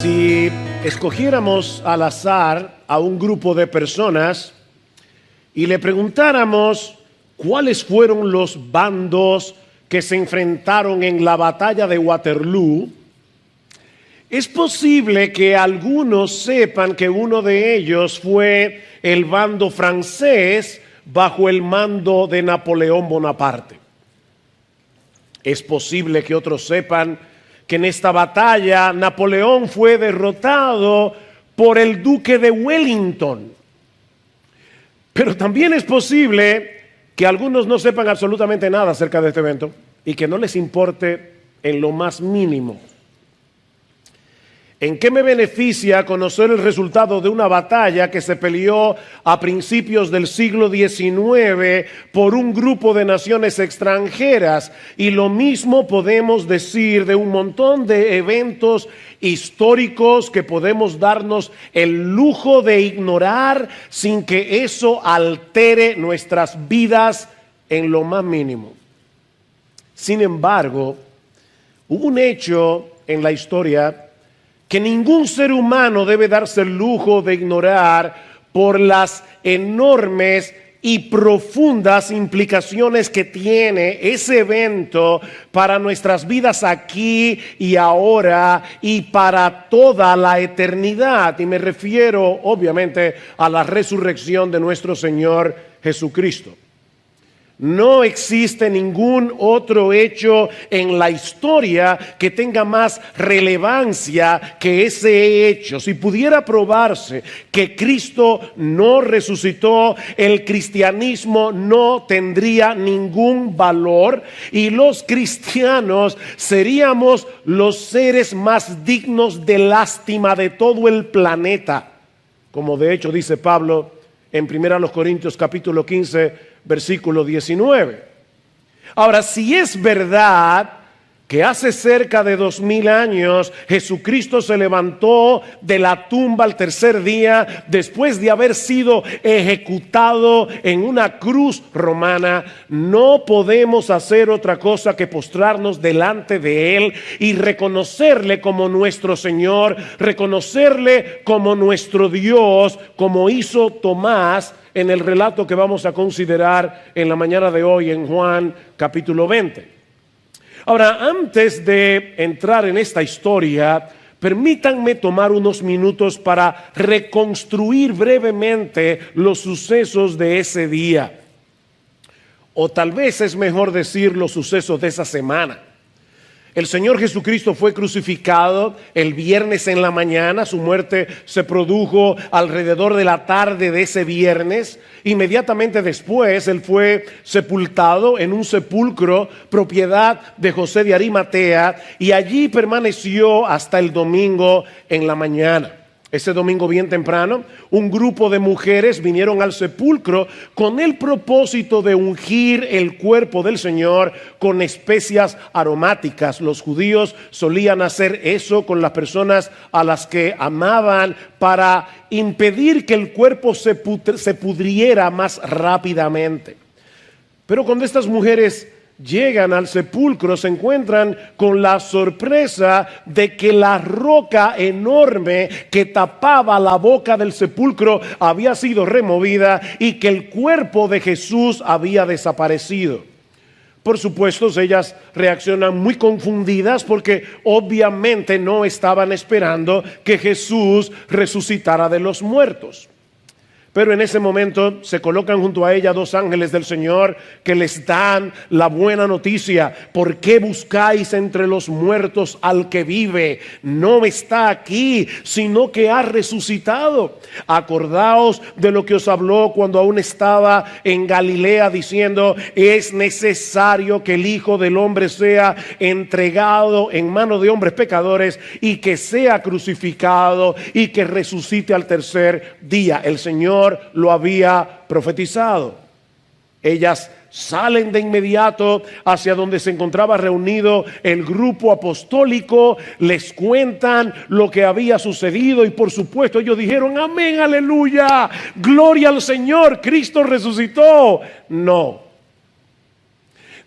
Si escogiéramos al azar a un grupo de personas y le preguntáramos cuáles fueron los bandos que se enfrentaron en la batalla de Waterloo, es posible que algunos sepan que uno de ellos fue el bando francés bajo el mando de Napoleón Bonaparte. Es posible que otros sepan que en esta batalla Napoleón fue derrotado por el duque de Wellington. Pero también es posible que algunos no sepan absolutamente nada acerca de este evento y que no les importe en lo más mínimo. ¿En qué me beneficia conocer el resultado de una batalla que se peleó a principios del siglo XIX por un grupo de naciones extranjeras? Y lo mismo podemos decir de un montón de eventos históricos que podemos darnos el lujo de ignorar sin que eso altere nuestras vidas en lo más mínimo. Sin embargo, hubo un hecho en la historia que ningún ser humano debe darse el lujo de ignorar por las enormes y profundas implicaciones que tiene ese evento para nuestras vidas aquí y ahora y para toda la eternidad. Y me refiero obviamente a la resurrección de nuestro Señor Jesucristo. No existe ningún otro hecho en la historia que tenga más relevancia que ese hecho. Si pudiera probarse que Cristo no resucitó, el cristianismo no tendría ningún valor y los cristianos seríamos los seres más dignos de lástima de todo el planeta. Como de hecho dice Pablo en 1 Corintios capítulo 15, versículo 19. Ahora, si es verdad que hace cerca de 2000 años Jesucristo se levantó de la tumba al tercer día después de haber sido ejecutado en una cruz romana, no podemos hacer otra cosa que postrarnos delante de Él y reconocerle como nuestro Señor, reconocerle como nuestro Dios, como hizo Tomás en el relato que vamos a considerar en la mañana de hoy en Juan capítulo 20. Ahora, antes de entrar en esta historia, permítanme tomar unos minutos para reconstruir brevemente los sucesos de ese día. O tal vez es mejor decir los sucesos de esa semana. El Señor Jesucristo fue crucificado el viernes en la mañana. Su muerte se produjo alrededor de la tarde de ese viernes. Inmediatamente después Él fue sepultado en un sepulcro propiedad de José de Arimatea y allí permaneció hasta el domingo en la mañana. Ese domingo bien temprano, un grupo de mujeres vinieron al sepulcro con el propósito de ungir el cuerpo del Señor con especias aromáticas. Los judíos solían hacer eso con las personas a las que amaban para impedir que el cuerpo se pudriera más rápidamente. Pero cuando estas mujeres llegan al sepulcro, se encuentran con la sorpresa de que la roca enorme que tapaba la boca del sepulcro había sido removida y que el cuerpo de Jesús había desaparecido. Por supuesto, ellas reaccionan muy confundidas porque obviamente no estaban esperando que Jesús resucitara de los muertos. Pero en ese momento se colocan junto a ella dos ángeles del Señor que les dan la buena noticia. ¿Por qué buscáis entre los muertos al que vive? No está aquí, sino que ha resucitado. Acordaos de lo que os habló cuando aún estaba en Galilea diciendo: es necesario que el Hijo del Hombre sea entregado en mano de hombres pecadores y que sea crucificado y que resucite al tercer día. El Señor lo había profetizado. Ellas salen de inmediato hacia donde se encontraba reunido el grupo apostólico, les cuentan lo que había sucedido y por supuesto ellos dijeron: amén, aleluya, gloria al Señor, Cristo resucitó. No.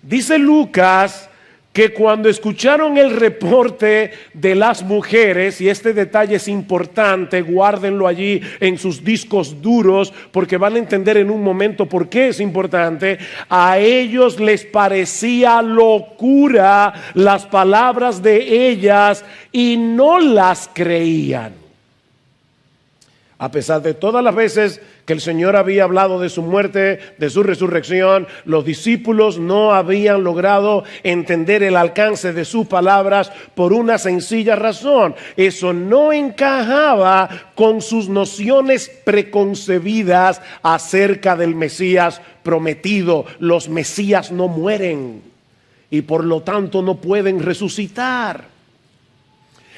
Dice Lucas que cuando escucharon el reporte de las mujeres, y este detalle es importante, guárdenlo allí en sus discos duros, porque van a entender en un momento por qué es importante, a ellos les parecía locura las palabras de ellas y no las creían. A pesar de todas las veces que el Señor había hablado de su muerte, de su resurrección, los discípulos no habían logrado entender el alcance de sus palabras por una sencilla razón. Eso no encajaba con sus nociones preconcebidas acerca del Mesías prometido. Los Mesías no mueren y por lo tanto no pueden resucitar.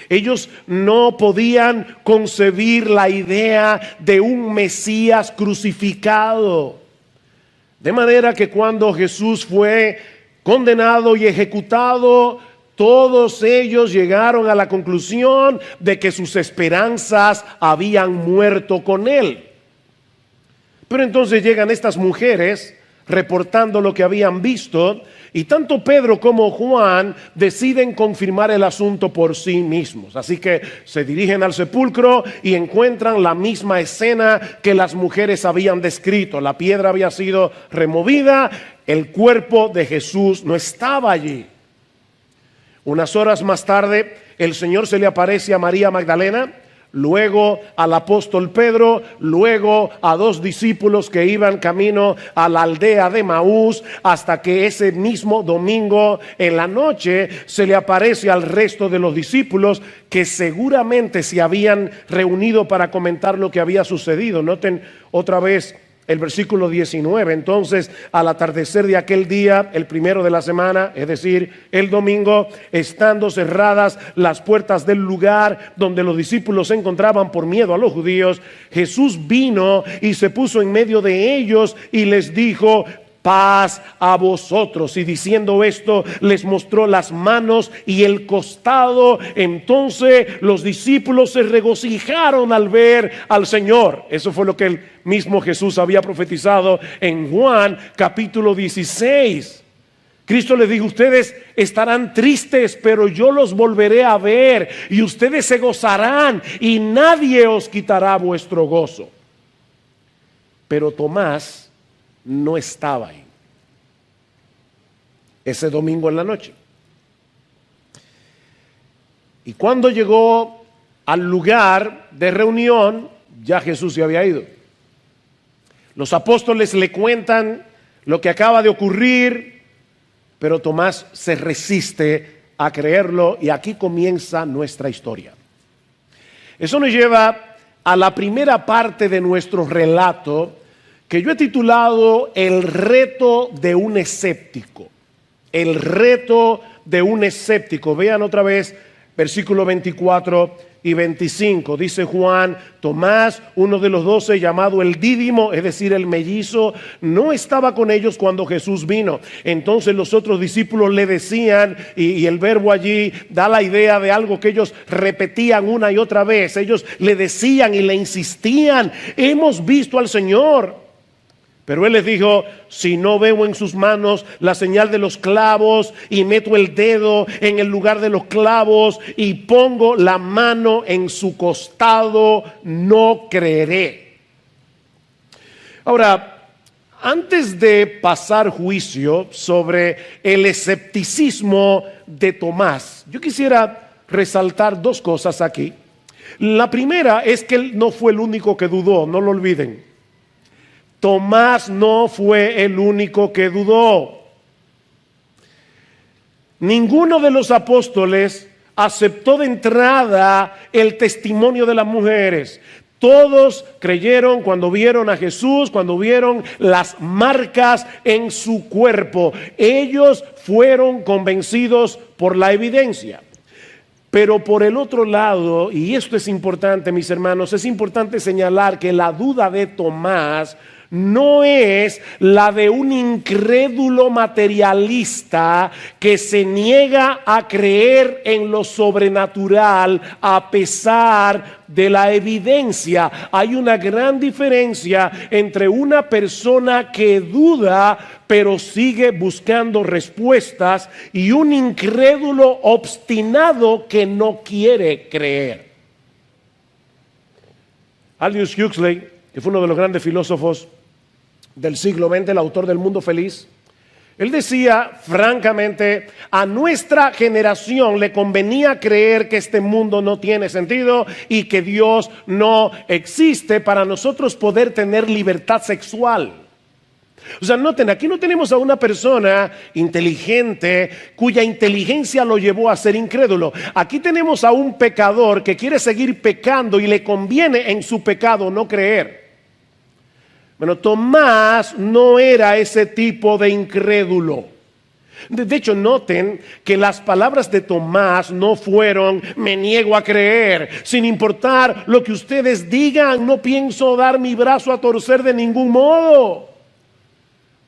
Ellos no podían concebir la idea de un Mesías crucificado. De manera que cuando Jesús fue condenado y ejecutado, todos ellos llegaron a la conclusión de que sus esperanzas habían muerto con él. Pero entonces llegan estas mujeres reportando lo que habían visto, y tanto Pedro como Juan deciden confirmar el asunto por sí mismos. Así que se dirigen al sepulcro y encuentran la misma escena que las mujeres habían descrito. La piedra había sido removida, el cuerpo de Jesús no estaba allí. Unas horas más tarde, el Señor se le aparece a María Magdalena, luego al apóstol Pedro, luego a 2 discípulos que iban camino a la aldea de Maús, hasta que ese mismo domingo en la noche se le aparece al resto de los discípulos que seguramente se habían reunido para comentar lo que había sucedido. Noten otra vez el versículo 19. Entonces, al atardecer de aquel día, el primero de la semana, es decir, el domingo, estando cerradas las puertas del lugar donde los discípulos se encontraban por miedo a los judíos, Jesús vino y se puso en medio de ellos y les dijo: paz a vosotros. Y diciendo esto, les mostró las manos y el costado. Entonces los discípulos se regocijaron al ver al Señor. Eso fue lo que el mismo Jesús había profetizado en Juan capítulo 16. Cristo les dijo: ustedes estarán tristes, pero yo los volveré a ver, y ustedes se gozarán, y nadie os quitará vuestro gozo. Pero Tomás no estaba ahí ese domingo en la noche. Y cuando llegó al lugar de reunión, ya Jesús se había ido. Los apóstoles le cuentan lo que acaba de ocurrir, pero Tomás se resiste a creerlo, y aquí comienza nuestra historia. Eso nos lleva a la primera parte de nuestro relato, que yo he titulado El reto de un escéptico. El reto de un escéptico. Vean otra vez versículos 24 y 25. Dice Juan: Tomás, uno de los 12, llamado el Dídimo, es decir, el mellizo, no estaba con ellos cuando Jesús vino. Entonces los otros discípulos le decían, y el verbo allí da la idea de algo que ellos repetían una y otra vez. Ellos le decían y le insistían: hemos visto al Señor. Pero él les dijo: si no veo en sus manos la señal de los clavos, y meto el dedo en el lugar de los clavos y pongo la mano en su costado, no creeré. Ahora, antes de pasar juicio sobre el escepticismo de Tomás, yo quisiera resaltar 2 cosas aquí. La primera es que él no fue el único que dudó, no lo olviden. Tomás no fue el único que dudó. Ninguno de los apóstoles aceptó de entrada el testimonio de las mujeres. Todos creyeron cuando vieron a Jesús, cuando vieron las marcas en su cuerpo. Ellos fueron convencidos por la evidencia. Pero por el otro lado, y esto es importante, mis hermanos, es importante señalar que la duda de Tomás no es la de un incrédulo materialista que se niega a creer en lo sobrenatural a pesar de la evidencia. Hay una gran diferencia entre una persona que duda pero sigue buscando respuestas y un incrédulo obstinado que no quiere creer. Aldous Huxley, que fue uno de los grandes filósofos del siglo XX, el autor del Mundo Feliz, él decía francamente, a nuestra generación le convenía creer que este mundo no tiene sentido y que Dios no existe para nosotros poder tener libertad sexual. O sea, noten, aquí no tenemos a una persona inteligente cuya inteligencia lo llevó a ser incrédulo. Aquí tenemos a un pecador que quiere seguir pecando y le conviene en su pecado no creer. Bueno, Tomás no era ese tipo de incrédulo. De hecho, noten que las palabras de Tomás no fueron me niego a creer, sin importar lo que ustedes digan, no pienso dar mi brazo a torcer de ningún modo.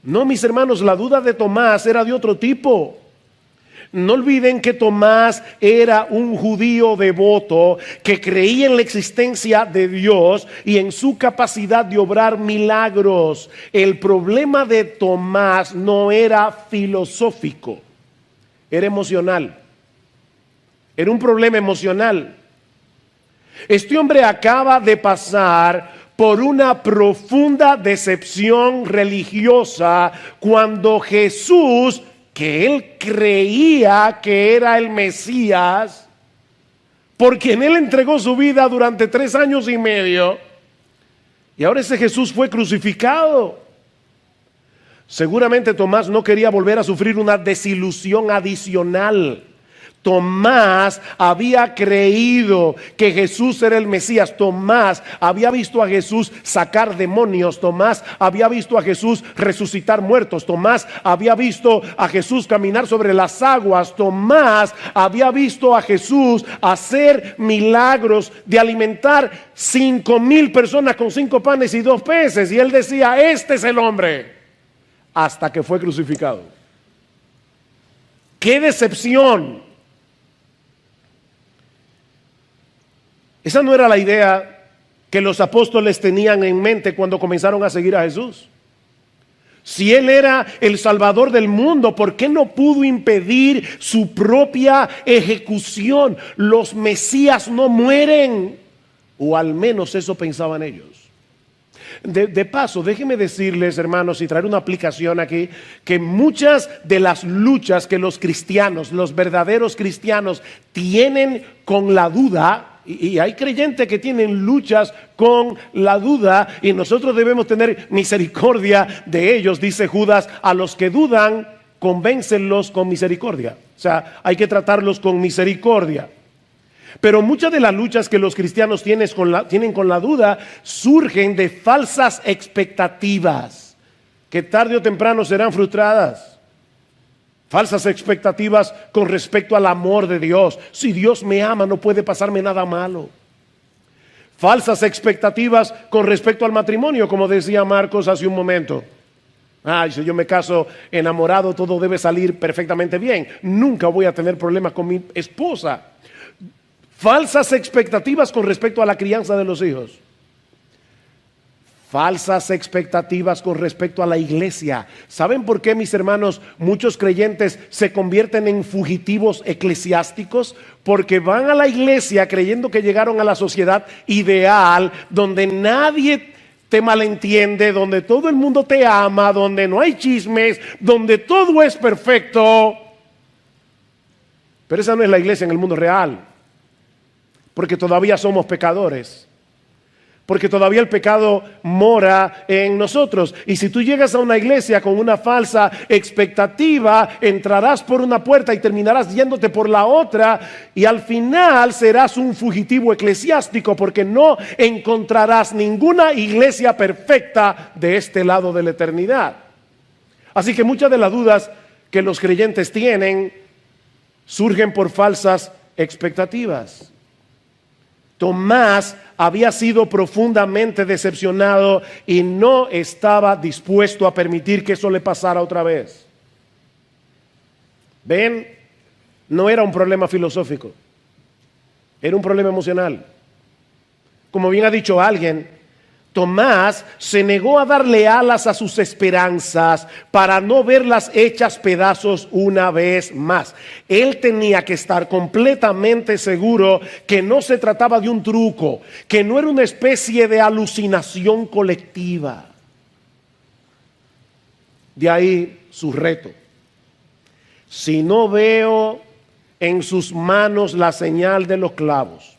No, mis hermanos, la duda de Tomás era de otro tipo. No olviden que Tomás era un judío devoto que creía en la existencia de Dios y en su capacidad de obrar milagros. El problema de Tomás no era filosófico, era emocional. Era un problema emocional. Este hombre acaba de pasar por una profunda decepción religiosa cuando Jesús, que él creía que era el Mesías, por quien él entregó su vida durante 3 años y medio, y ahora ese Jesús fue crucificado. Seguramente Tomás no quería volver a sufrir una desilusión adicional. Tomás había creído que Jesús era el Mesías. Tomás había visto a Jesús sacar demonios. Tomás había visto a Jesús resucitar muertos. Tomás había visto a Jesús caminar sobre las aguas. Tomás había visto a Jesús hacer milagros de alimentar 5,000 personas con 5 panes y 2 peces. Y él decía, este es el hombre, hasta que fue crucificado. ¡Qué decepción! Esa no era la idea que los apóstoles tenían en mente cuando comenzaron a seguir a Jesús. Si Él era el Salvador del mundo, ¿por qué no pudo impedir su propia ejecución? Los Mesías no mueren, o al menos eso pensaban ellos. De paso, déjenme decirles, hermanos, y traer una aplicación aquí, que muchas de las luchas que los cristianos, los verdaderos cristianos, tienen con la duda, y hay creyentes que tienen luchas con la duda, y nosotros debemos tener misericordia de ellos. Dice Judas, a los que dudan, convéncenlos con misericordia. O sea, hay que tratarlos con misericordia. Pero muchas de las luchas que los cristianos tienen con la duda surgen de falsas expectativas que tarde o temprano serán frustradas. Falsas expectativas con respecto al amor de Dios. Si Dios me ama, no puede pasarme nada malo. Falsas expectativas con respecto al matrimonio, como decía Marcos hace un momento. Si yo me caso enamorado, todo debe salir perfectamente bien. Nunca voy a tener problemas con mi esposa. Falsas expectativas con respecto a la crianza de los hijos. Falsas expectativas con respecto a la iglesia. ¿Saben por qué, mis hermanos, muchos creyentes se convierten en fugitivos eclesiásticos? Porque van a la iglesia creyendo que llegaron a la sociedad ideal, donde nadie te malentiende, donde todo el mundo te ama, donde no hay chismes, donde todo es perfecto. Pero esa no es la iglesia en el mundo real. Porque todavía somos pecadores. Porque todavía el pecado mora en nosotros. Y si tú llegas a una iglesia con una falsa expectativa, entrarás por una puerta y terminarás yéndote por la otra. Y al final serás un fugitivo eclesiástico, porque no encontrarás ninguna iglesia perfecta de este lado de la eternidad. Así que muchas de las dudas que los creyentes tienen surgen por falsas expectativas. Tomás había sido profundamente decepcionado y no estaba dispuesto a permitir que eso le pasara otra vez. ¿Ven? No era un problema filosófico, era un problema emocional. Como bien ha dicho alguien, Tomás se negó a darle alas a sus esperanzas para no verlas hechas pedazos una vez más. Él tenía que estar completamente seguro que no se trataba de un truco, que no era una especie de alucinación colectiva. De ahí su reto. Si no veo en sus manos la señal de los clavos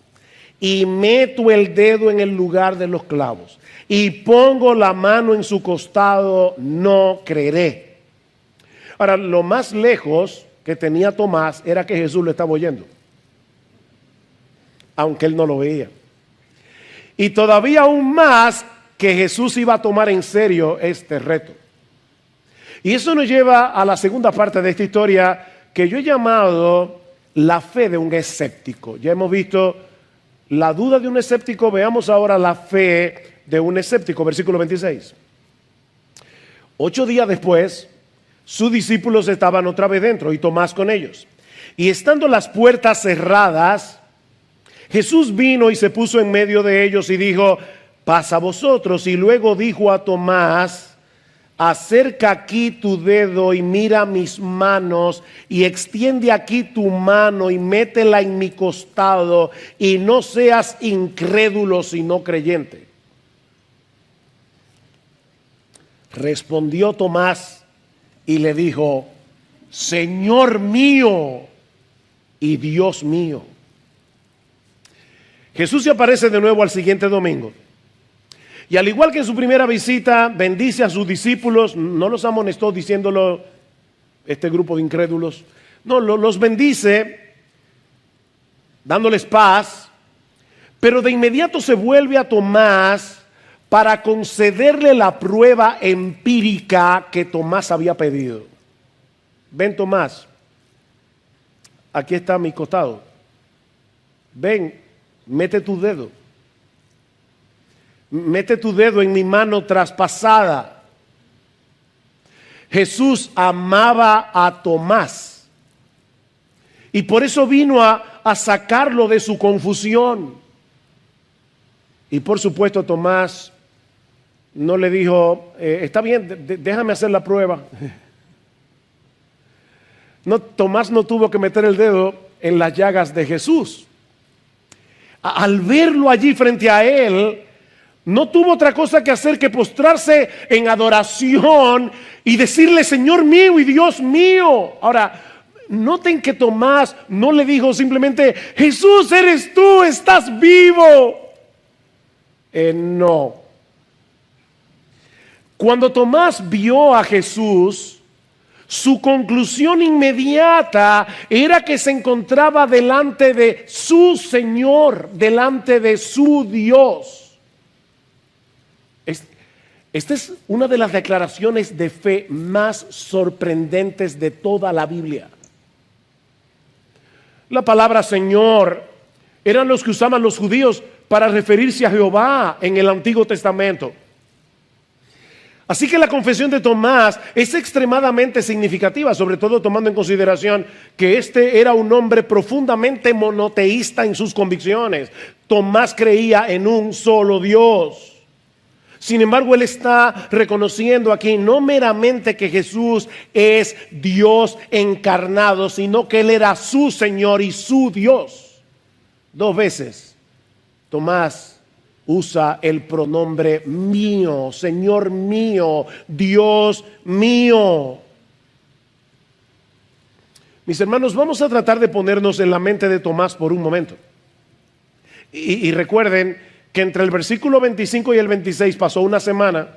y meto el dedo en el lugar de los clavos y pongo la mano en su costado, no creeré. Ahora, lo más lejos que tenía Tomás era que Jesús lo estaba oyendo, aunque él no lo veía. Y todavía aún más que Jesús iba a tomar en serio este reto. Y eso nos lleva a la segunda parte de esta historia que yo he llamado la fe de un escéptico. Ya hemos visto la duda de un escéptico, veamos ahora la fe de un escéptico, versículo 26. 8 días después, sus discípulos estaban otra vez dentro y Tomás con ellos. Y estando las puertas cerradas, Jesús vino y se puso en medio de ellos y dijo: pasa vosotros. Y luego dijo a Tomás: acerca aquí tu dedo y mira mis manos, y extiende aquí tu mano y métela en mi costado, y no seas incrédulo sino creyente. Respondió Tomás y le dijo: Señor mío y Dios mío. Jesús se aparece de nuevo al siguiente domingo. Y al igual que en su primera visita, bendice a sus discípulos. No los amonestó diciéndolo este grupo de incrédulos. No, los bendice dándoles paz. Pero de inmediato se vuelve a Tomás para concederle la prueba empírica que Tomás había pedido. Ven, Tomás, aquí está mi costado. Ven, mete tu dedo. Mete tu dedo en mi mano traspasada. Jesús amaba a Tomás y por eso vino a sacarlo de su confusión. Y por supuesto Tomás no le dijo: está bien, déjame hacer la prueba. No, Tomás no tuvo que meter el dedo en las llagas de Jesús. Al verlo allí frente a él, no tuvo otra cosa que hacer que postrarse en adoración y decirle: Señor mío y Dios mío. Ahora, noten que Tomás no le dijo simplemente: Jesús, eres tú, estás vivo. No. Cuando Tomás vio a Jesús, su conclusión inmediata era que se encontraba delante de su Señor, delante de su Dios. Esta es una de las declaraciones de fe más sorprendentes de toda la Biblia. La palabra Señor eran los que usaban los judíos para referirse a Jehová en el Antiguo Testamento. Así que la confesión de Tomás es extremadamente significativa, sobre todo tomando en consideración que este era un hombre profundamente monoteísta en sus convicciones. Tomás creía en un solo Dios. Sin embargo, él está reconociendo aquí no meramente que Jesús es Dios encarnado, sino que él era su Señor y su Dios. 2 veces Tomás usa el pronombre mío, Señor mío, Dios mío. Mis hermanos, vamos a tratar de ponernos en la mente de Tomás por un momento. Y recuerden que entre el versículo 25 y el 26 pasó una semana.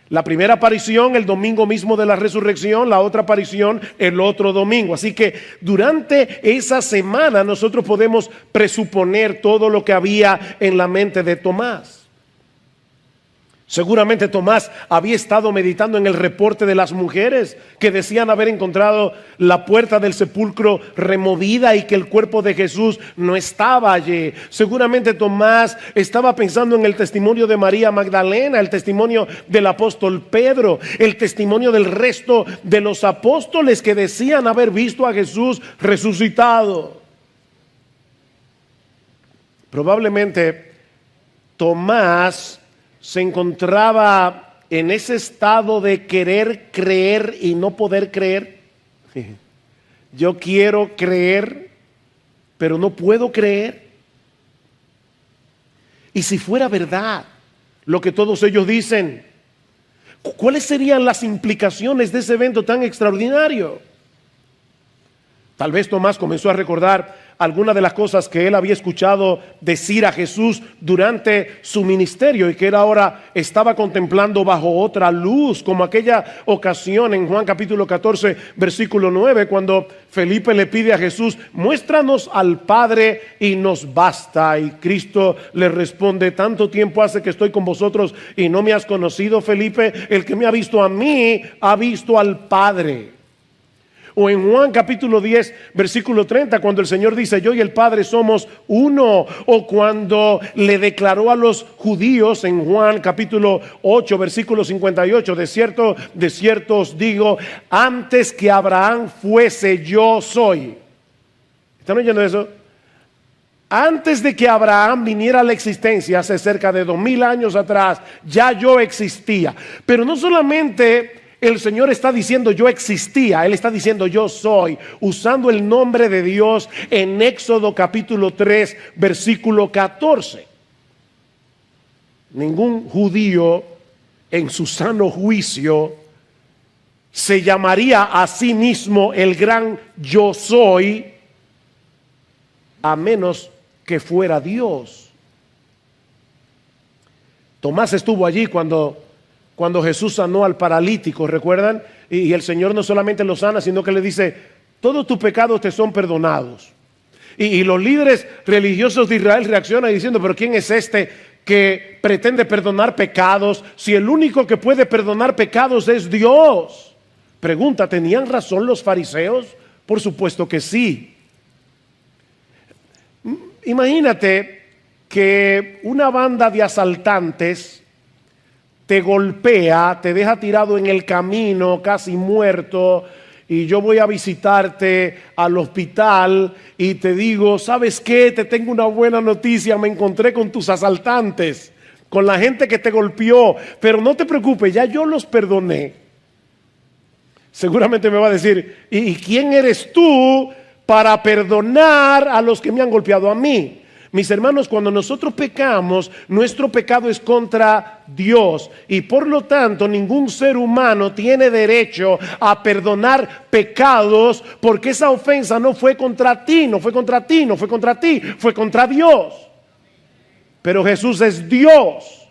La primera aparición el domingo mismo de la resurrección, la otra aparición el otro domingo. Así que durante esa semana nosotros podemos presuponer todo lo que había en la mente de Tomás. Seguramente Tomás había estado meditando en el reporte de las mujeres que decían haber encontrado la puerta del sepulcro removida y que el cuerpo de Jesús no estaba allí. Seguramente Tomás estaba pensando en el testimonio de María Magdalena, el testimonio del apóstol Pedro, el testimonio del resto de los apóstoles que decían haber visto a Jesús resucitado. Probablemente Tomás se encontraba en ese estado de querer creer y no poder creer. Yo quiero creer, pero no puedo creer. Y si fuera verdad lo que todos ellos dicen, ¿cuáles serían las implicaciones de ese evento tan extraordinario? Tal vez Tomás comenzó a recordar algunas de las cosas que él había escuchado decir a Jesús durante su ministerio y que él ahora estaba contemplando bajo otra luz, como aquella ocasión en Juan capítulo 14, versículo 9, cuando Felipe le pide a Jesús: muéstranos al Padre y nos basta. Y Cristo le responde: tanto tiempo hace que estoy con vosotros y no me has conocido, Felipe. El que me ha visto a mí, ha visto al Padre. O en Juan capítulo 10, versículo 30, cuando el Señor dice: yo y el Padre somos uno. O cuando le declaró a los judíos en Juan capítulo 8, versículo 58, de cierto os digo, antes que Abraham fuese, yo soy. ¿Están oyendo eso? Antes de que Abraham viniera a la existencia, hace cerca de 2000 años atrás, ya yo existía. Pero no solamente el Señor está diciendo yo existía, Él está diciendo yo soy, usando el nombre de Dios en Éxodo capítulo 3, versículo 14. Ningún judío en su sano juicio se llamaría a sí mismo el gran yo soy, a menos que fuera Dios. Tomás estuvo allí cuando Jesús sanó al paralítico, ¿recuerdan? Y el Señor no solamente lo sana, sino que le dice: todos tus pecados te son perdonados. Y los líderes religiosos de Israel reaccionan diciendo: pero ¿quién es este que pretende perdonar pecados si el único que puede perdonar pecados es Dios? Pregunta: ¿tenían razón los fariseos? Por supuesto que sí. Imagínate que una banda de asaltantes te golpea, te deja tirado en el camino, casi muerto, y yo voy a visitarte al hospital y te digo: ¿sabes qué? Te tengo una buena noticia, me encontré con tus asaltantes, con la gente que te golpeó, pero no te preocupes, ya yo los perdoné. Seguramente me va a decir: ¿y quién eres tú para perdonar a los que me han golpeado a mí? Mis hermanos, cuando nosotros pecamos, nuestro pecado es contra Dios y por lo tanto ningún ser humano tiene derecho a perdonar pecados, porque esa ofensa no fue contra ti, no fue contra ti, no fue contra ti, fue contra Dios. Pero Jesús es Dios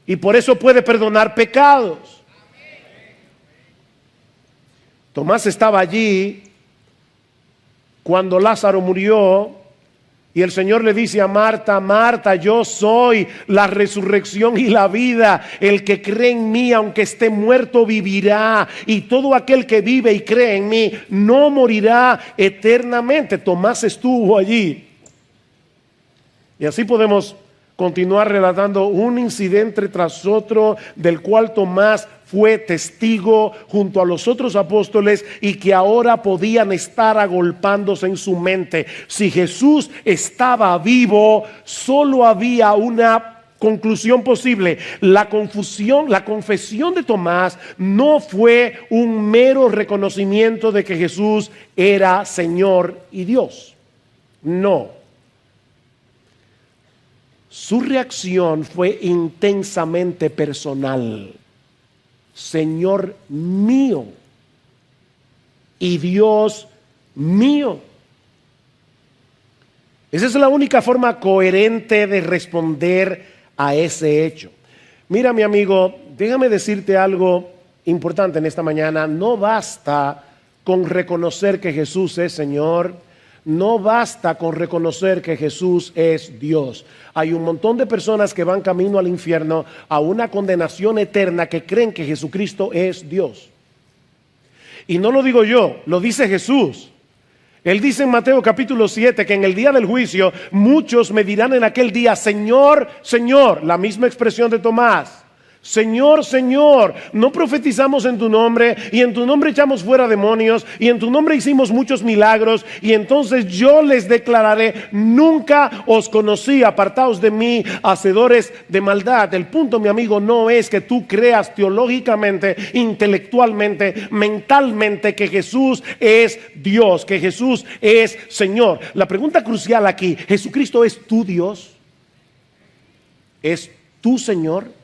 y por eso puede perdonar pecados. Tomás estaba allí cuando Lázaro murió. Y el Señor le dice a Marta: Marta, yo soy la resurrección y la vida. El que cree en mí, aunque esté muerto, vivirá. Y todo aquel que vive y cree en mí no morirá eternamente. Tomás estuvo allí. Y así podemos continuar relatando un incidente tras otro del cual Tomás fue testigo junto a los otros apóstoles y que ahora podían estar agolpándose en su mente. Si Jesús estaba vivo, solo había una conclusión posible. La confesión de Tomás no fue un mero reconocimiento de que Jesús era Señor y Dios. No. Su reacción fue intensamente personal. Señor mío y Dios mío. Esa es la única forma coherente de responder a ese hecho. Mira, mi amigo, déjame decirte algo importante en esta mañana. No basta con reconocer que Jesús es Señor. No basta con reconocer que Jesús es Dios. Hay un montón de personas que van camino al infierno, a una condenación eterna, que creen que Jesucristo es Dios. Y no lo digo yo, lo dice Jesús. Él dice en Mateo capítulo 7 que en el día del juicio muchos me dirán en aquel día: Señor, Señor, la misma expresión de Tomás. Señor, Señor, no profetizamos en tu nombre, y en tu nombre echamos fuera demonios, y en tu nombre hicimos muchos milagros. Y entonces yo les declararé: nunca os conocí, apartaos de mí, hacedores de maldad. El punto, mi amigo, no es que tú creas teológicamente, intelectualmente, mentalmente que Jesús es Dios, que Jesús es Señor. La pregunta crucial aquí: ¿Jesucristo es tu Dios? ¿Es tu Señor?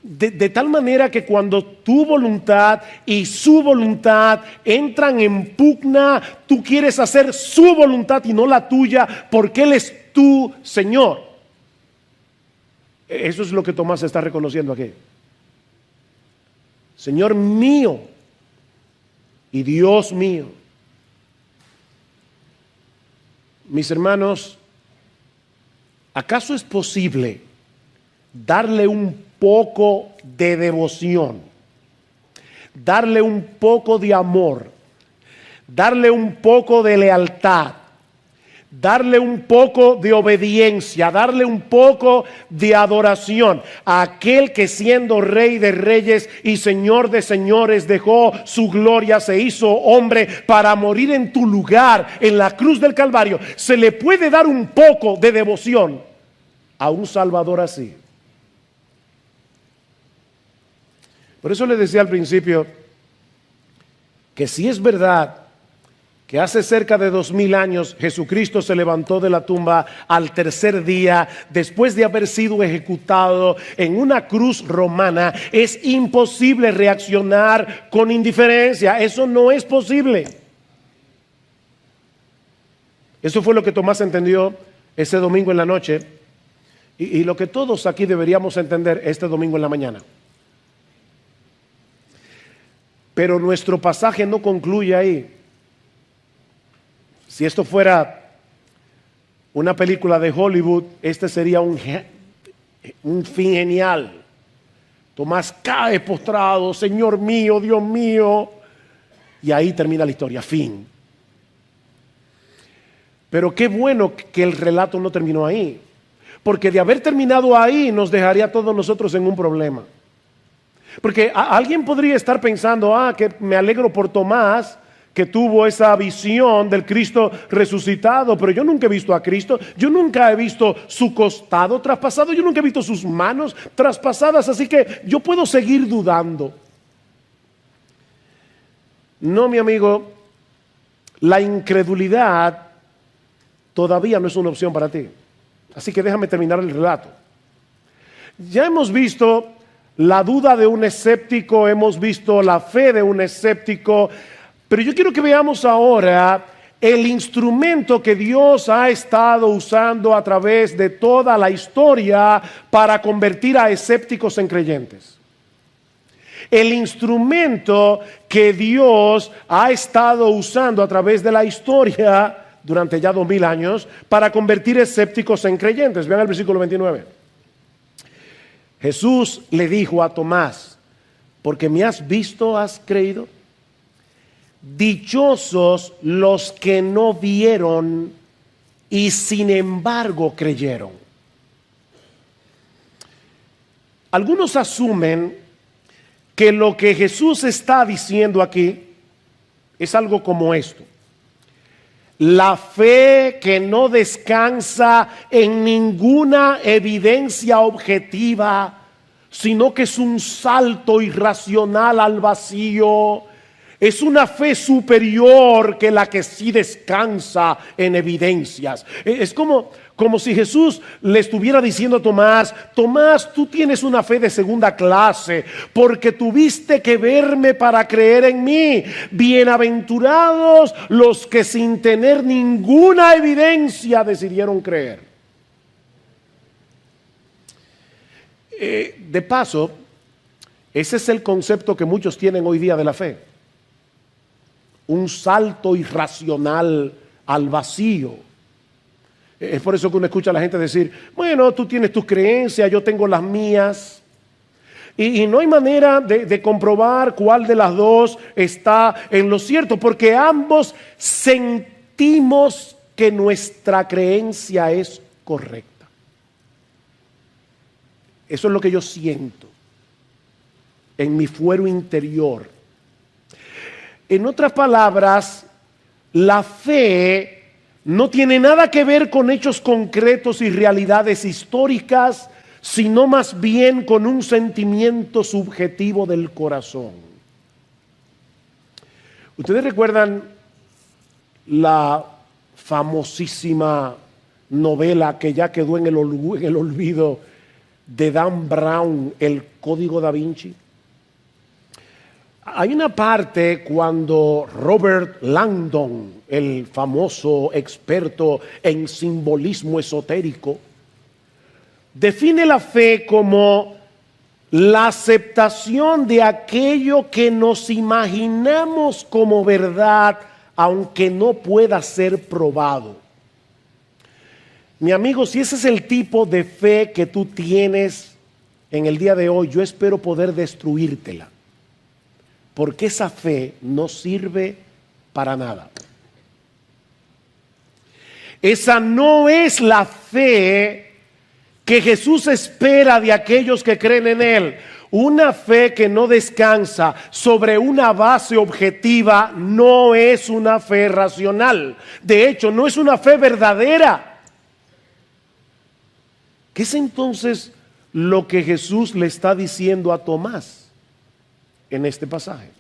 De tal manera que cuando tu voluntad y su voluntad entran en pugna, tú quieres hacer su voluntad y no la tuya, porque Él es tu Señor. Eso es lo que Tomás está reconociendo aquí. Señor mío y Dios mío. Mis hermanos, ¿acaso es posible darle un poco de devoción, darle un poco de amor, darle un poco de lealtad, darle un poco de obediencia, darle un poco de adoración a aquel que, siendo Rey de reyes y Señor de señores, dejó su gloria, se hizo hombre para morir en tu lugar en la cruz del Calvario? ¿Se le puede dar un poco de devoción a un Salvador así? Por eso le decía al principio que si es verdad que hace cerca de 2000 años Jesucristo se levantó de la tumba al tercer día después de haber sido ejecutado en una cruz romana, es imposible reaccionar con indiferencia. Eso no es posible. Eso fue lo que Tomás entendió ese domingo en la noche, y lo que todos aquí deberíamos entender este domingo en la mañana. Pero nuestro pasaje no concluye ahí. Si esto fuera una película de Hollywood, este sería un fin genial. Tomás cae postrado: Señor mío, Dios mío. Y ahí termina la historia, fin. Pero qué bueno que el relato no terminó ahí, porque de haber terminado ahí nos dejaría a todos nosotros en un problema. Porque alguien podría estar pensando: que me alegro por Tomás, que tuvo esa visión del Cristo resucitado, pero yo nunca he visto a Cristo, yo nunca he visto su costado traspasado, yo nunca he visto sus manos traspasadas, así que yo puedo seguir dudando. No, mi amigo, la incredulidad todavía no es una opción para ti. Así que déjame terminar el relato. Ya hemos visto la duda de un escéptico, hemos visto la fe de un escéptico, pero yo quiero que veamos ahora el instrumento que Dios ha estado usando a través de toda la historia para convertir a escépticos en creyentes. El instrumento que Dios ha estado usando a través de la historia durante ya 2000 años para convertir escépticos en creyentes. Vean el versículo 29. Jesús le dijo a Tomás: porque me has visto, has creído. Dichosos los que no vieron y sin embargo creyeron. Algunos asumen que lo que Jesús está diciendo aquí es algo como esto: la fe que no descansa en ninguna evidencia objetiva, sino que es un salto irracional al vacío. Es una fe superior que la que sí descansa en evidencias. Es como si Jesús le estuviera diciendo a Tomás: Tomás, tú tienes una fe de segunda clase porque tuviste que verme para creer en mí. Bienaventurados los que sin tener ninguna evidencia decidieron creer. De paso, ese es el concepto que muchos tienen hoy día de la fe. Un salto irracional al vacío. Es por eso que uno escucha a la gente decir, bueno, tú tienes tus creencias, yo tengo las mías. Y no hay manera de comprobar cuál de las dos está en lo cierto, porque ambos sentimos que nuestra creencia es correcta. Eso es lo que yo siento en mi fuero interior. En otras palabras, la fe no tiene nada que ver con hechos concretos y realidades históricas, sino más bien con un sentimiento subjetivo del corazón. ¿Ustedes recuerdan la famosísima novela que ya quedó en el olvido de Dan Brown, El Código Da Vinci? Hay una parte cuando Robert Langdon, el famoso experto en simbolismo esotérico, define la fe como la aceptación de aquello que nos imaginamos como verdad, aunque no pueda ser probado. Mi amigo, si ese es el tipo de fe que tú tienes en el día de hoy, yo espero poder destruírtela, porque esa fe no sirve para nada. Esa no es la fe que Jesús espera de aquellos que creen en Él. Una fe que no descansa sobre una base objetiva no es una fe racional. De hecho, no es una fe verdadera. ¿Qué es entonces lo que Jesús le está diciendo a Tomás en este pasaje?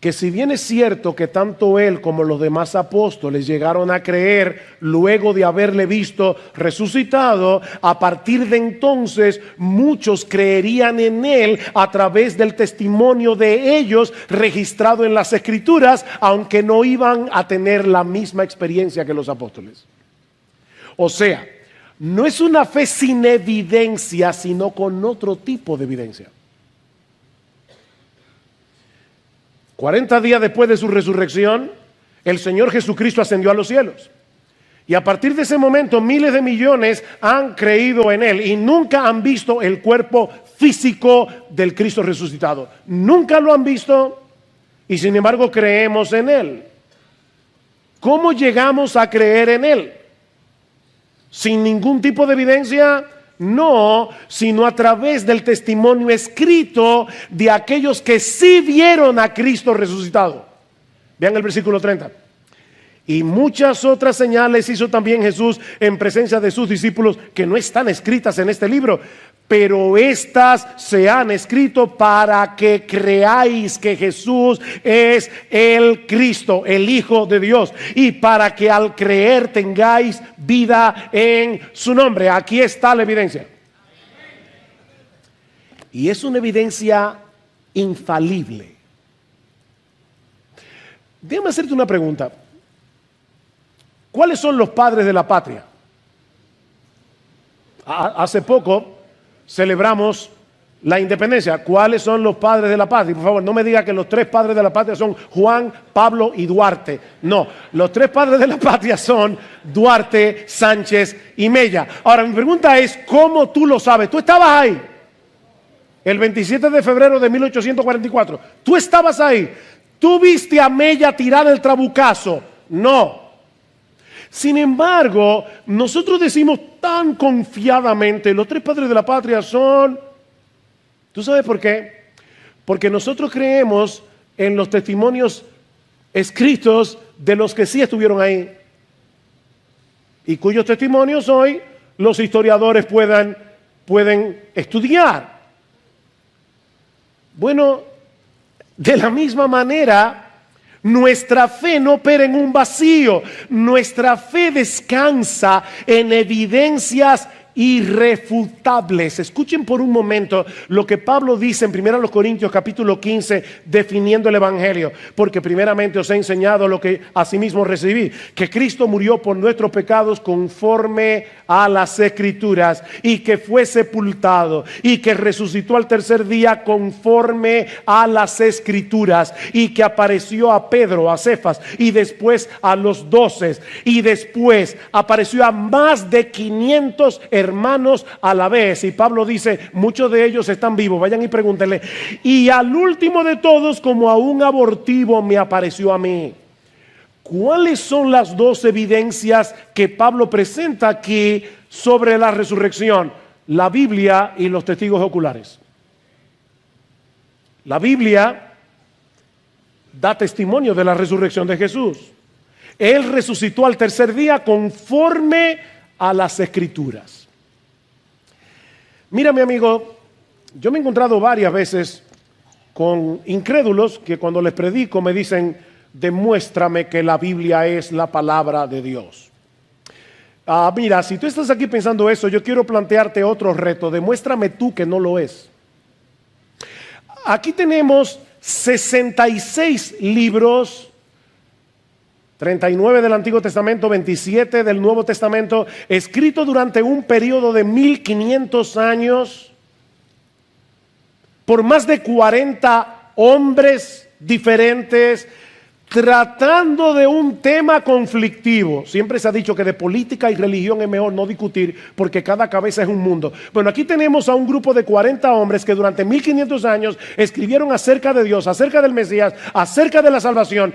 Que si bien es cierto que tanto él como los demás apóstoles llegaron a creer luego de haberle visto resucitado, a partir de entonces muchos creerían en él a través del testimonio de ellos registrado en las Escrituras, aunque no iban a tener la misma experiencia que los apóstoles. O sea, no es una fe sin evidencia, sino con otro tipo de evidencia. 40 días después de su resurrección, el Señor Jesucristo ascendió a los cielos. Y a partir de ese momento, miles de millones han creído en Él y nunca han visto el cuerpo físico del Cristo resucitado. Nunca lo han visto y sin embargo creemos en Él. ¿Cómo llegamos a creer en Él? ¿Sin ningún tipo de evidencia? No, sino a través del testimonio escrito de aquellos que sí vieron a Cristo resucitado. Vean el versículo 30. Y muchas otras señales hizo también Jesús en presencia de sus discípulos que no están escritas en este libro, pero estas se han escrito para que creáis que Jesús es el Cristo, el Hijo de Dios, y para que al creer tengáis vida en su nombre. Aquí está la evidencia. Y es una evidencia infalible. Déjame hacerte una pregunta. ¿Cuáles son los padres de la patria? Hace poco celebramos la independencia. ¿Cuáles son los padres de la patria? Por favor, no me diga que los tres padres de la patria son Juan, Pablo y Duarte. No, los tres padres de la patria son Duarte, Sánchez y Mella. Ahora, mi pregunta es, ¿cómo tú lo sabes? Tú estabas ahí el 27 de febrero de 1844. Tú estabas ahí. ¿Tú viste a Mella tirar el trabucazo? No. Sin embargo, nosotros decimos tan confiadamente, los tres padres de la patria son... ¿Tú sabes por qué? Porque nosotros creemos en los testimonios escritos de los que sí estuvieron ahí y cuyos testimonios hoy los historiadores pueden estudiar. Bueno, de la misma manera, nuestra fe no opera en un vacío. Nuestra fe descansa en evidencias irrefutables. Escuchen por un momento lo que Pablo dice en 1 Corintios capítulo 15 definiendo el evangelio, porque primeramente os he enseñado lo que asimismo recibí, que Cristo murió por nuestros pecados conforme a las escrituras, y que fue sepultado y que resucitó al tercer día conforme a las escrituras, y que apareció a Pedro, a Cefas, y después a los 12, y después apareció a más de 500 hermanos a la vez. Y Pablo dice, muchos de ellos están vivos, vayan y pregúntenle. Y al último de todos, como a un abortivo, me apareció a mí. ¿Cuáles son las dos evidencias que Pablo presenta aquí sobre la resurrección? La Biblia y los testigos oculares. La Biblia da testimonio de la resurrección de Jesús. Él resucitó al tercer día conforme a las escrituras. Mira, mi amigo, yo me he encontrado varias veces con incrédulos que cuando les predico me dicen, demuéstrame que la Biblia es la palabra de Dios. Mira, si tú estás aquí pensando eso, yo quiero plantearte otro reto. Demuéstrame tú que no lo es. Aquí tenemos 66 libros, 39 del Antiguo Testamento, 27 del Nuevo Testamento, escrito durante un periodo de 1500 años por más de 40 hombres diferentes, tratando de un tema conflictivo. Siempre se ha dicho que de política y religión es mejor no discutir porque cada cabeza es un mundo. Bueno, aquí tenemos a un grupo de 40 hombres que durante 1500 años escribieron acerca de Dios, acerca del Mesías, acerca de la salvación.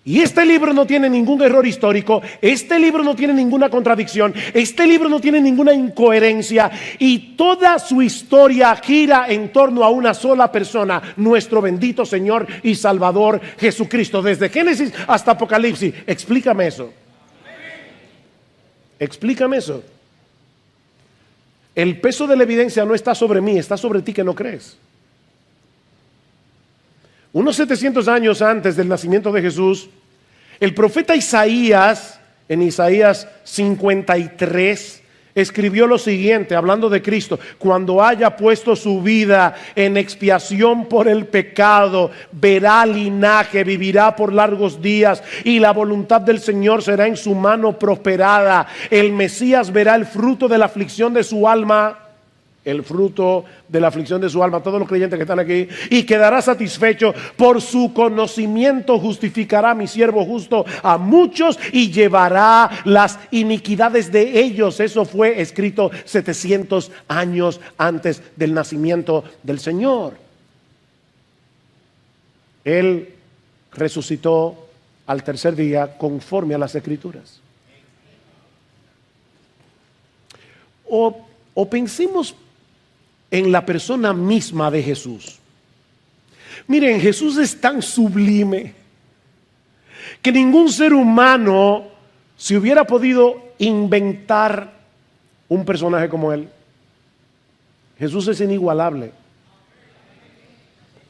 Y este libro no tiene ningún error histórico, este libro no tiene ninguna contradicción, este libro no tiene ninguna incoherencia, y toda su historia gira en torno a una sola persona, nuestro bendito Señor y Salvador Jesucristo, desde Génesis hasta Apocalipsis. Explícame eso. Explícame eso. El peso de la evidencia no está sobre mí, está sobre ti que no crees. Unos 700 años antes del nacimiento de Jesús, el profeta Isaías, en Isaías 53, escribió lo siguiente, hablando de Cristo: cuando haya puesto su vida en expiación por el pecado, verá linaje, vivirá por largos días, y la voluntad del Señor será en su mano prosperada. El Mesías verá el fruto de la aflicción de su alma, el fruto de la aflicción de su alma, todos los creyentes que están aquí, y quedará satisfecho. Por su conocimiento justificará mi siervo justo a muchos y llevará las iniquidades de ellos. Eso fue escrito 700 años antes del nacimiento del Señor. Él resucitó al tercer día conforme a las escrituras. O pensemos en la persona misma de Jesús. Miren, Jesús es tan sublime que ningún ser humano se hubiera podido inventar un personaje como él. Jesús es inigualable.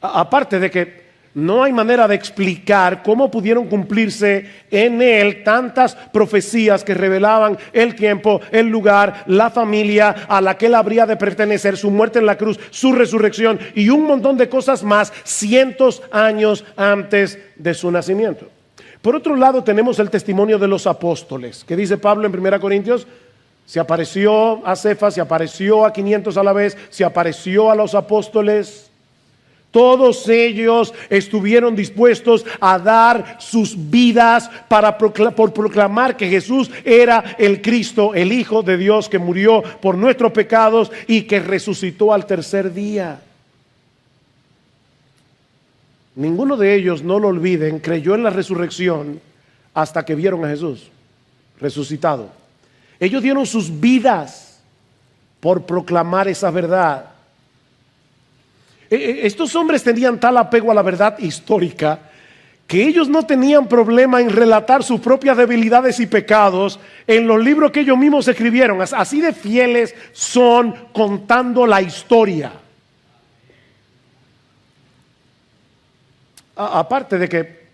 Aparte de que no hay manera de explicar cómo pudieron cumplirse en él tantas profecías que revelaban el tiempo, el lugar, la familia a la que él habría de pertenecer, su muerte en la cruz, su resurrección y un montón de cosas más cientos años antes de su nacimiento. Por otro lado, tenemos el testimonio de los apóstoles, que dice Pablo en 1 Corintios: se apareció a Cefas, se apareció a 500 a la vez, se apareció a los apóstoles. Todos ellos estuvieron dispuestos a dar sus vidas por proclamar que Jesús era el Cristo, el Hijo de Dios, que murió por nuestros pecados y que resucitó al tercer día. Ninguno de ellos, no lo olviden, creyó en la resurrección hasta que vieron a Jesús resucitado. Ellos dieron sus vidas por proclamar esa verdad. Estos hombres tenían tal apego a la verdad histórica que ellos no tenían problema en relatar sus propias debilidades y pecados en los libros que ellos mismos escribieron. Así de fieles son contando la historia. Aparte de que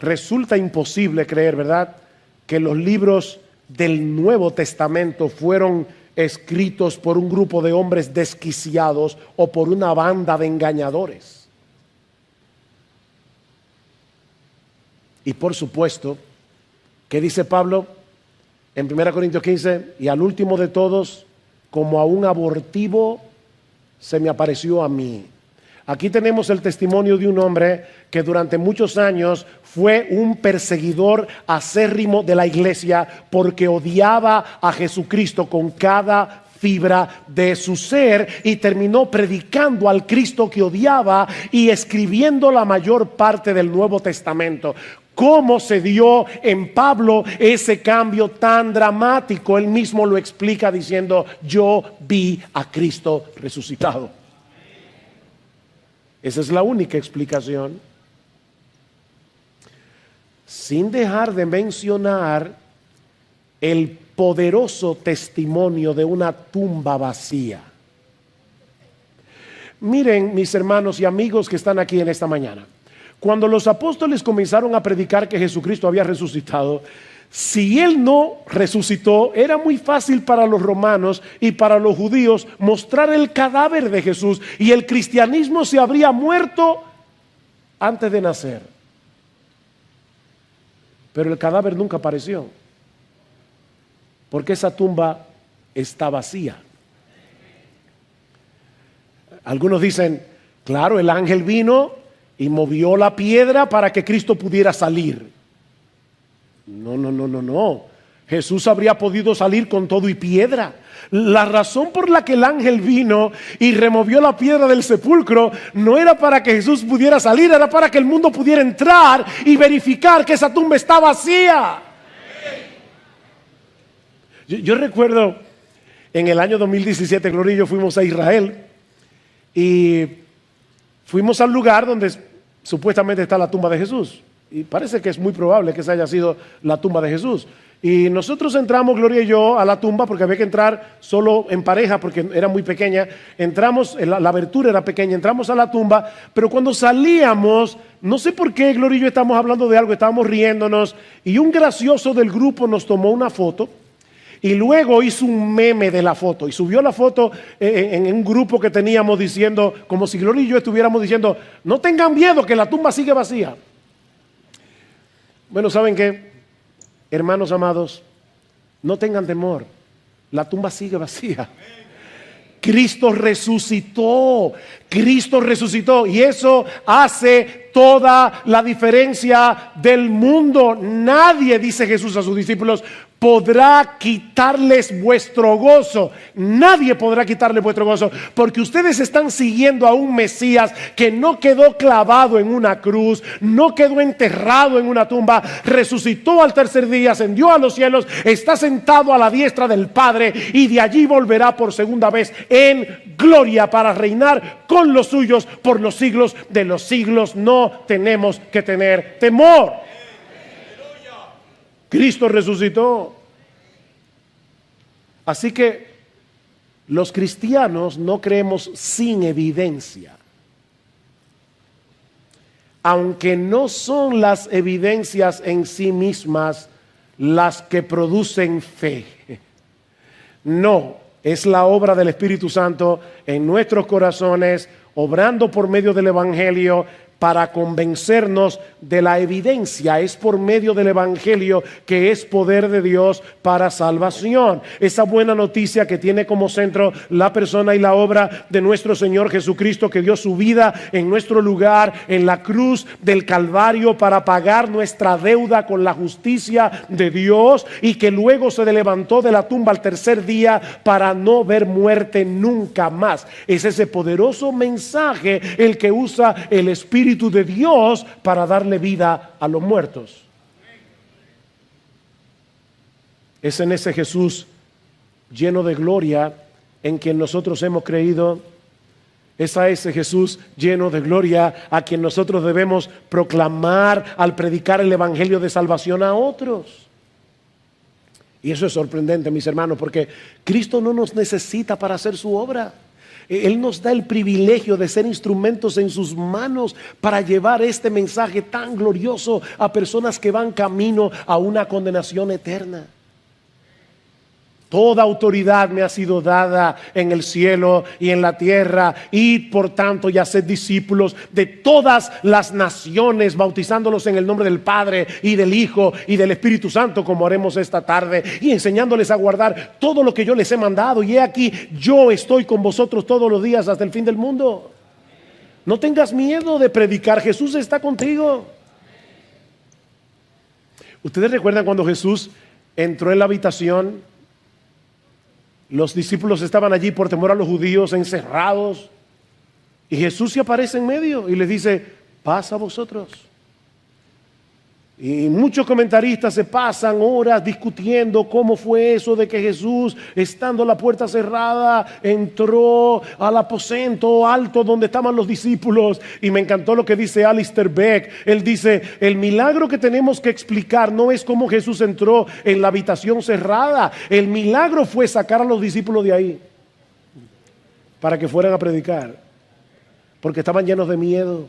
resulta imposible creer, ¿verdad?, que los libros del Nuevo Testamento fueron escritos por un grupo de hombres desquiciados o por una banda de engañadores. Y por supuesto, ¿qué dice Pablo en 1 Corintios 15? Y al último de todos, como a un abortivo, se me apareció a mí. Aquí tenemos el testimonio de un hombre que durante muchos años fue un perseguidor acérrimo de la iglesia porque odiaba a Jesucristo con cada fibra de su ser y terminó predicando al Cristo que odiaba y escribiendo la mayor parte del Nuevo Testamento. ¿Cómo se dio en Pablo ese cambio tan dramático? Él mismo lo explica diciendo: yo vi a Cristo resucitado. Esa es la única explicación. Sin dejar de mencionar el poderoso testimonio de una tumba vacía. Miren, mis hermanos y amigos que están aquí en esta mañana, cuando los apóstoles comenzaron a predicar que Jesucristo había resucitado, si Él no resucitó, era muy fácil para los romanos y para los judíos mostrar el cadáver de Jesús y el cristianismo se habría muerto antes de nacer. Pero el cadáver nunca apareció, porque esa tumba está vacía. Algunos dicen, claro, el ángel vino y movió la piedra para que Cristo pudiera salir. No. Jesús habría podido salir con todo y piedra. La razón por la que el ángel vino y removió la piedra del sepulcro no era para que Jesús pudiera salir, era para que el mundo pudiera entrar y verificar que esa tumba está vacía. Yo recuerdo en el año 2017, Gloria y yo fuimos a Israel y fuimos al lugar donde supuestamente está la tumba de Jesús. Y parece que es muy probable que esa haya sido la tumba de Jesús. Y nosotros entramos, Gloria y yo, a la tumba porque había que entrar solo en pareja porque era muy pequeña. Entramos, la abertura era pequeña, entramos a la tumba, pero cuando salíamos, no sé por qué Gloria y yo estábamos hablando de algo, estábamos riéndonos y un gracioso del grupo nos tomó una foto y luego hizo un meme de la foto y subió la foto en un grupo que teníamos diciendo, como si Gloria y yo estuviéramos diciendo, no tengan miedo que la tumba sigue vacía. Bueno, ¿saben qué? Hermanos amados, no tengan temor, la tumba sigue vacía. Cristo resucitó y eso hace toda la diferencia del mundo. Nadie, dice Jesús a sus discípulos, podrá quitarles vuestro gozo. Nadie podrá quitarles vuestro gozo, porque ustedes están siguiendo a un Mesías que no quedó clavado en una cruz, no quedó enterrado en una tumba, resucitó al tercer día, ascendió a los cielos, está sentado a la diestra del Padre y de allí volverá por segunda vez en gloria para reinar con los suyos por los siglos de los siglos. No tenemos que tener temor. Cristo resucitó. Así que los cristianos no creemos sin evidencia. Aunque no son las evidencias en sí mismas las que producen fe. No, es la obra del Espíritu Santo en nuestros corazones, obrando por medio del Evangelio para convencernos de la evidencia. Es por medio del Evangelio que es poder de Dios para salvación. Esa buena noticia que tiene como centro la persona y la obra de nuestro Señor Jesucristo, que dio su vida en nuestro lugar en la cruz del Calvario para pagar nuestra deuda con la justicia de Dios, y que luego se levantó de la tumba al tercer día para no ver muerte nunca más. Es ese poderoso mensaje el que usa el Espíritu de Dios para darle vida a los muertos. Es en ese Jesús lleno de gloria en quien nosotros hemos creído. Es a ese Jesús lleno de gloria a quien nosotros debemos proclamar al predicar el evangelio de salvación a otros. Y eso es sorprendente, mis hermanos, porque Cristo no nos necesita para hacer su obra. Él nos da el privilegio de ser instrumentos en sus manos para llevar este mensaje tan glorioso a personas que van camino a una condenación eterna. Toda autoridad me ha sido dada en el cielo y en la tierra, y por tanto y haced discípulos de todas las naciones, bautizándolos en el nombre del Padre y del Hijo y del Espíritu Santo, como haremos esta tarde, y enseñándoles a guardar todo lo que yo les he mandado. Y he aquí, yo estoy con vosotros todos los días hasta el fin del mundo. No tengas miedo de predicar, Jesús está contigo. ¿Ustedes recuerdan cuando Jesús entró en la habitación? Los discípulos estaban allí por temor a los judíos, encerrados, y Jesús se aparece en medio y les dice: paz a vosotros. Y muchos comentaristas se pasan horas discutiendo cómo fue eso de que Jesús, estando la puerta cerrada, entró al aposento alto donde estaban los discípulos. Y me encantó lo que dice Alistair Beck. Él dice: el milagro que tenemos que explicar no es cómo Jesús entró en la habitación cerrada. El milagro fue sacar a los discípulos de ahí para que fueran a predicar, porque estaban llenos de miedo.